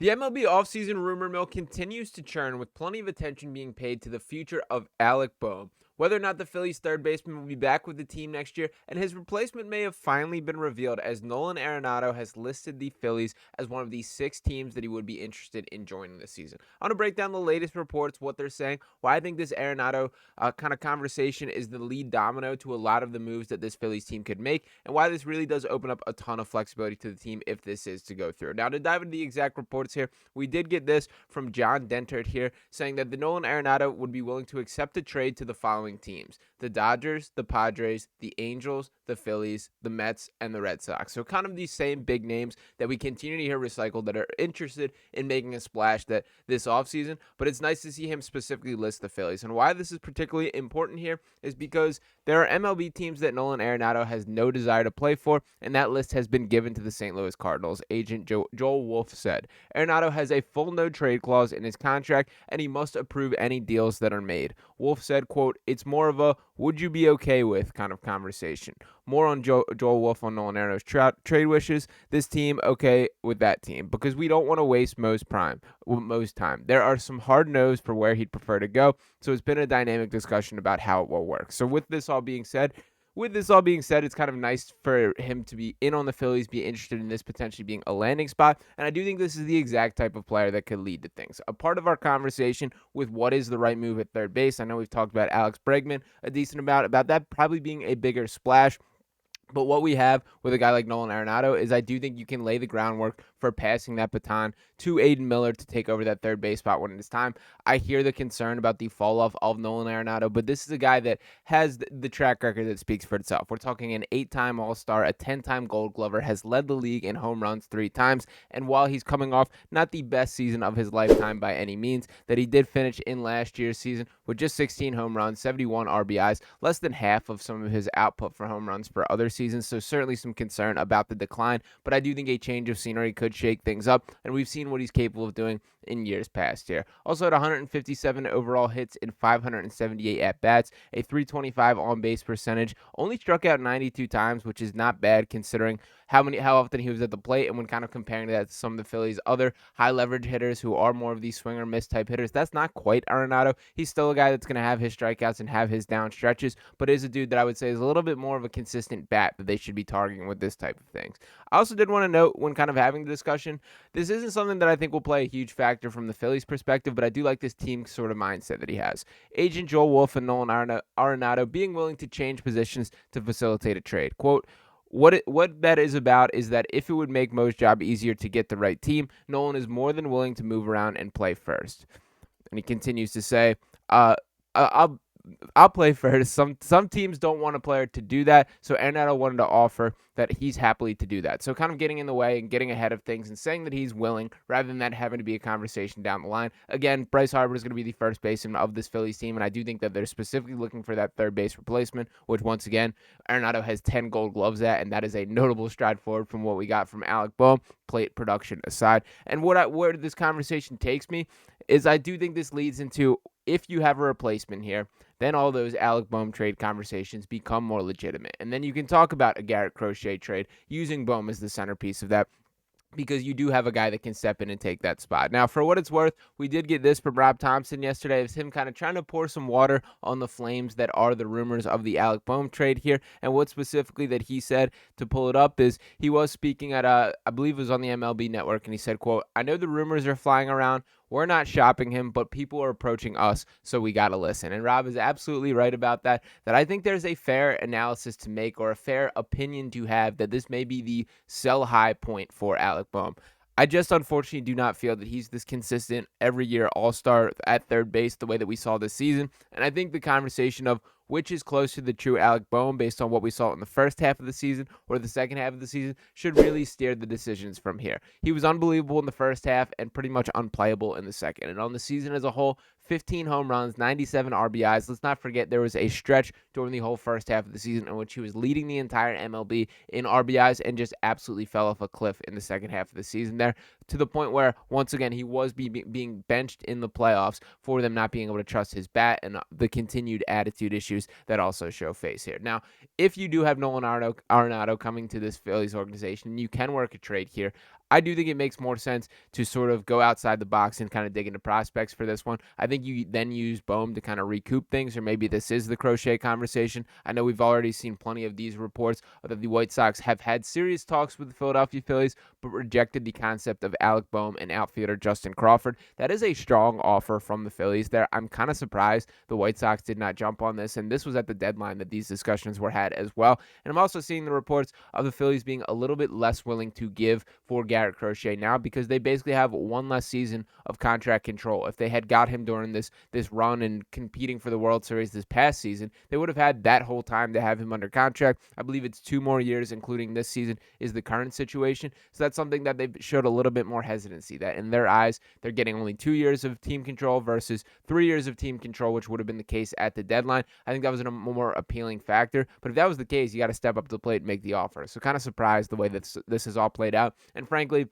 The MLB offseason rumor mill continues to churn, with plenty of attention being paid to the future of Alec Bohm. Whether or not the Phillies' third baseman will be back with the team next year, and his replacement may have finally been revealed, as Nolan Arenado has listed the Phillies as one of the 6 teams that he would be interested in joining this season. I want to break down the latest reports, what they're saying, why I think this Arenado kind of conversation is the lead domino to a lot of the moves that this Phillies team could make, and why this really does open up a ton of flexibility to the team if this is to go through. Now, to dive into the exact reports here, we did get this from John Dentert here, saying that the Nolan Arenado would be willing to accept a trade to the following teams: the Dodgers, the Padres, the Angels, the Phillies, the Mets, and the Red Sox. So kind of these same big names that we continue to hear recycled that are interested in making a splash this offseason, but it's nice to see him specifically list the Phillies. And why this is particularly important here is because there are MLB teams that Nolan Arenado has no desire to play for, and that list has been given to the St. Louis Cardinals. Agent Joel Wolfe said Arenado has a full no-trade clause in his contract, and he must approve any deals that are made. Wolfe said, quote, "It's more of a would you be okay with kind of conversation." More on Joel Wolfe on Nolan Arenado's trade wishes. This team, okay with that team, because we don't want to waste most time. There are some hard no's for where he'd prefer to go, so it's been a dynamic discussion about how it will work. So with this all being said, it's kind of nice for him to be in on the Phillies, be interested in this potentially being a landing spot. And I do think this is the exact type of player that could lead to things. A part of our conversation with what is the right move at third base, I know we've talked about Alex Bregman a decent amount, about that probably being a bigger splash. But what we have with a guy like Nolan Arenado is I do think you can lay the groundwork for passing that baton to Aiden Miller to take over that third base spot when it is time. I hear the concern about the fall off of Nolan Arenado, but this is a guy that has the track record that speaks for itself. We're talking an 8-time All-Star, a 10-time Gold Glover, has led the league in home runs 3 times, and while he's coming off not the best season of his lifetime by any means, that he did finish in last year's season with just 16 home runs, 71 RBIs, less than half of some of his output for home runs for other seasons, so certainly some concern about the decline, but I do think a change of scenery could shake things up, and we've seen what he's capable of doing in years past here. Also had 157 overall hits in 578 at-bats, a 325 on-base percentage, only struck out 92 times, which is not bad considering how often he was at the plate, and when kind of comparing that to some of the Phillies' other high-leverage hitters who are more of these swing-or-miss type hitters, that's not quite Arenado. He's still a guy that's going to have his strikeouts and have his down stretches, but is a dude that I would say is a little bit more of a consistent bat that they should be targeting with this type of things. I also did want to note, when kind of having the discussion, this isn't something that I think will play a huge factor from the Phillies' perspective, but I do like this team sort of mindset that he has. Agent Joel Wolfe and Nolan Arenado being willing to change positions to facilitate a trade. Quote, what that is about is that if it would make Mo's job easier to get the right team, Nolan is more than willing to move around and play first. And he continues to say, I'll play first. Some teams don't want a player to do that, so Arenado wanted to offer that he's happily to do that. So kind of getting in the way and getting ahead of things and saying that he's willing rather than that having to be a conversation down the line. Again, Bryce Harper is going to be the first baseman of this Phillies team, and I do think that they're specifically looking for that third base replacement, which once again, Arenado has 10 Gold Gloves at, and that is a notable stride forward from what we got from Alec Bohm, plate production aside. And where this conversation takes me is I do think this leads into, if you have a replacement here, then all those Alec Bohm trade conversations become more legitimate. And then you can talk about a Garrett Crochet trade using Bohm as the centerpiece of that, because you do have a guy that can step in and take that spot. Now, for what it's worth, we did get this from Rob Thomson yesterday. It was him kind of trying to pour some water on the flames that are the rumors of the Alec Bohm trade here. And what specifically that he said, to pull it up, is he was speaking at, I believe it was on the MLB Network, and he said, quote, "I know the rumors are flying around. We're not shopping him, but people are approaching us, so we got to listen." And Rob is absolutely right about that I think there's a fair analysis to make, or a fair opinion to have, that this may be the sell high point for Alec Bohm. I just unfortunately do not feel that he's this consistent every year all-star at third base the way that we saw this season. And I think the conversation of which is close to the true Alec Bohm based on what we saw in the first half of the season or the second half of the season should really steer the decisions from here. He was unbelievable in the first half and pretty much unplayable in the second. And on the season as a whole, 15 home runs, 97 RBIs. Let's not forget there was a stretch during the whole first half of the season in which he was leading the entire MLB in RBIs and just absolutely fell off a cliff in the second half of the season there, to the point where, once again, he was being benched in the playoffs for them not being able to trust his bat and the continued attitude issues that also show face here. Now, if you do have Nolan Arenado coming to this Phillies organization, you can work a trade here. I do think it makes more sense to sort of go outside the box and kind of dig into prospects for this one. I think you then use Bohm to kind of recoup things, or maybe this is the Crochet conversation. I know we've already seen plenty of these reports that the White Sox have had serious talks with the Philadelphia Phillies, but rejected the concept of Alec Bohm and outfielder Justin Crawford. That is a strong offer from the Phillies there. I'm kind of surprised the White Sox did not jump on this, and this was at the deadline that these discussions were had as well. And I'm also seeing the reports of the Phillies being a little bit less willing to give for Garrett Crochet now, because they basically have one less season of contract control. If they had got him during this run and competing for the World Series this past season, they would have had that whole time to have him under contract. I believe it's 2 more years, including this season, is the current situation. So that's something that they've showed a little bit more hesitancy, that in their eyes, they're getting only 2 years of team control versus 3 years of team control, which would have been the case at the deadline. I think that was a more appealing factor. But if that was the case, you got to step up to the plate and make the offer. So kind of surprised the way that this has all played out. And frankly,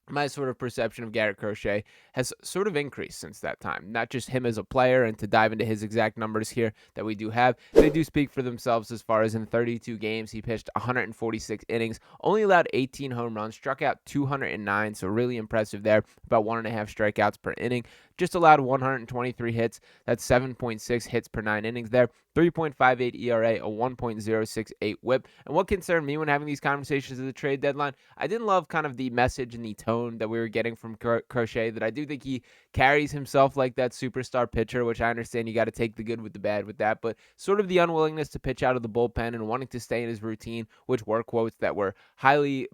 my sort of perception of Garrett Crochet has sort of increased since that time. Not just him as a player, and to dive into his exact numbers here that we do have, they do speak for themselves as far as in 32 games, he pitched 146 innings, only allowed 18 home runs, struck out 209, so really impressive there, about 1.5 strikeouts per inning. Just allowed 123 hits, that's 7.6 hits per 9 innings there, 3.58 ERA, a 1.068 whip. And what concerned me when having these conversations at the trade deadline, I didn't love kind of the message and the tone that we were getting from Crochet, that I do think he carries himself like that superstar pitcher, which I understand you got to take the good with the bad with that, but sort of the unwillingness to pitch out of the bullpen and wanting to stay in his routine, which were quotes that were highly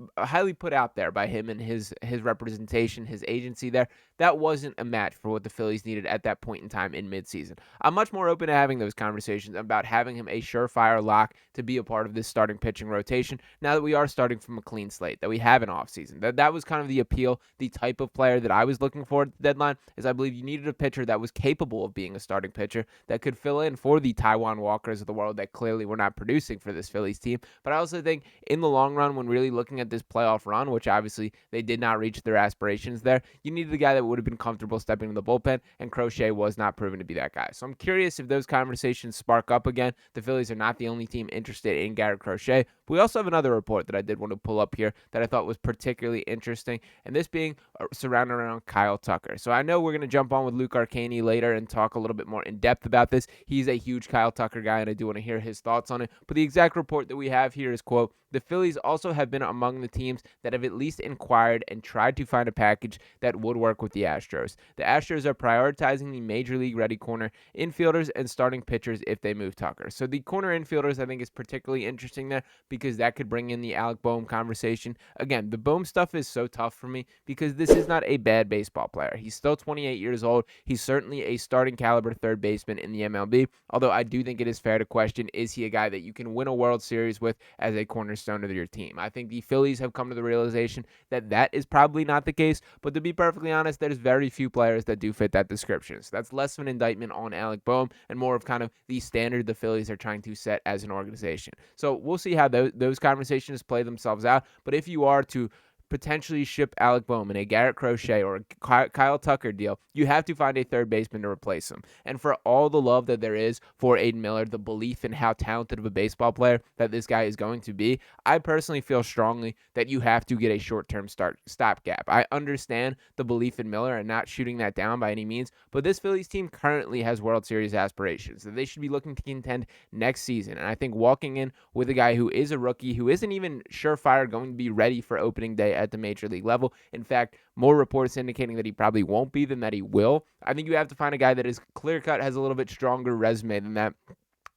put out there by him and his representation, his agency there. That wasn't a match for what the Phillies needed at that point in time in midseason. I'm much more open to having those conversations about having him a surefire lock to be a part of this starting pitching rotation now that we are starting from a clean slate, that we have an offseason. That was kind of the appeal, the type of player that I was looking for at the deadline, is I believe you needed a pitcher that was capable of being a starting pitcher, that could fill in for the Taijuan Walkers of the world that clearly were not producing for this Phillies team. But I also think in the long run, when really looking at this playoff run, which obviously they did not reach their aspirations there, you needed a guy that would have been comfortable stepping in the bullpen, and Crochet was not proven to be that guy. So I'm curious if those conversations spark up again. The Phillies are not the only team interested in Garrett Crochet. But we also have another report that I did want to pull up here that I thought was particularly interesting, and this being surrounded around Kyle Tucker. So I know we're going to jump on with Luke Arcani later and talk a little bit more in depth about this. He's a huge Kyle Tucker guy, and I do want to hear his thoughts on it. But the exact report that we have here is, quote, "The Phillies also have been among the teams that have at least inquired and tried to find a package that would work with the Astros. The Astros are prioritizing the major league ready corner infielders and starting pitchers if they move Tucker." So the corner infielders I think is particularly interesting there, because that could bring in the Alec Bohm conversation. Again, the Bohm stuff is so tough for me because this is not a bad baseball player. He's still 28 years old. He's certainly a starting caliber third baseman in the MLB, although I do think it is fair to question, is he a guy that you can win a World Series with as a cornerstone of your team? I think the Phillies have come to the realization that that is probably not the case, but to be perfectly honest, there's very few players that do fit that description. So that's less of an indictment on Alec Bohm and more of kind of the standard the Phillies are trying to set as an organization. So we'll see how those conversations play themselves out. But if you are to potentially ship Alec Bohm in a Garrett Crochet or a Kyle Tucker deal, you have to find a third baseman to replace him. And for all the love that there is for Aiden Miller, the belief in how talented of a baseball player that this guy is going to be, I personally feel strongly that you have to get a short-term stopgap. I understand the belief in Miller and not shooting that down by any means, but this Phillies team currently has World Series aspirations. They should be looking to contend next season. And I think walking in with a guy who is a rookie, who isn't even surefire going to be ready for opening day at the major league level. In fact, more reports indicating that he probably won't be than that he will. I think you have to find a guy that is clear-cut, has a little bit stronger resume than that,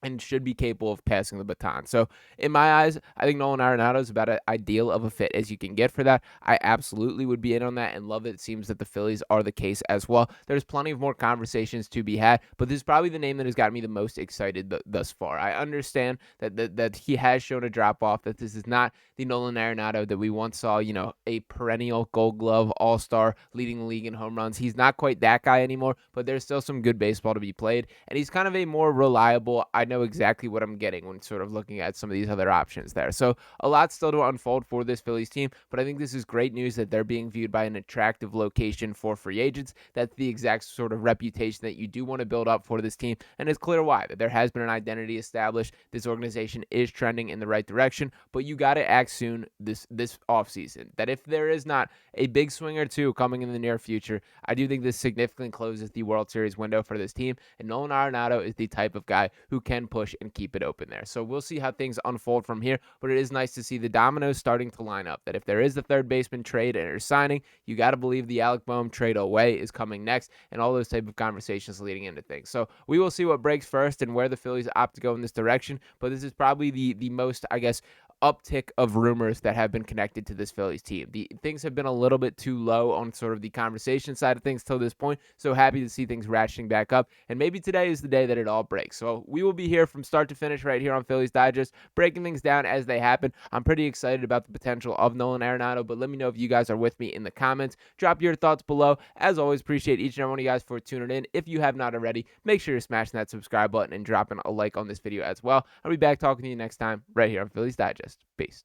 and should be capable of passing the baton. So in my eyes, I think Nolan Arenado is about as ideal of a fit as you can get for that. I absolutely would be in on that and love it. It seems that the Phillies are the case as well. There's plenty of more conversations to be had, but this is probably the name that has got me the most excited thus far. I understand that he has shown a drop-off, that this is not the Nolan Arenado that we once saw, a perennial Gold Glove all-star leading the league in home runs. He's not quite that guy anymore, but there's still some good baseball to be played, and he's kind of a more reliable, I know know exactly what I'm getting when sort of looking at some of these other options there. So a lot still to unfold for this Phillies team, but I think this is great news that they're being viewed by an attractive location for free agents. That's the exact sort of reputation that you do want to build up for this team, and it's clear why. That there has been an identity established. This organization is trending in the right direction, but you got to act soon this offseason. That if there is not a big swing or two coming in the near future, I do think this significantly closes the World Series window for this team, and Nolan Arenado is the type of guy who can push and keep it open there. So we'll see how things unfold from here, but it is nice to see the dominoes starting to line up. That if there is the third baseman trade and or signing, you got to believe the Alec Bohm trade away is coming next, and all those type of conversations leading into things. So we will see what breaks first and where the Phillies opt to go in this direction, but this is probably the most, I guess, uptick of rumors that have been connected to this Phillies team. The things have been a little bit too low on sort of the conversation side of things till this point. So happy to see things ratcheting back up. And maybe today is the day that it all breaks. So we will be here from start to finish right here on Phillies Digest, breaking things down as they happen. I'm pretty excited about the potential of Nolan Arenado, but let me know if you guys are with me in the comments. Drop your thoughts below. As always, appreciate each and every one of you guys for tuning in. If you have not already, make sure you're smashing that subscribe button and dropping a like on this video as well. I'll be back talking to you next time right here on Phillies Digest. Peace.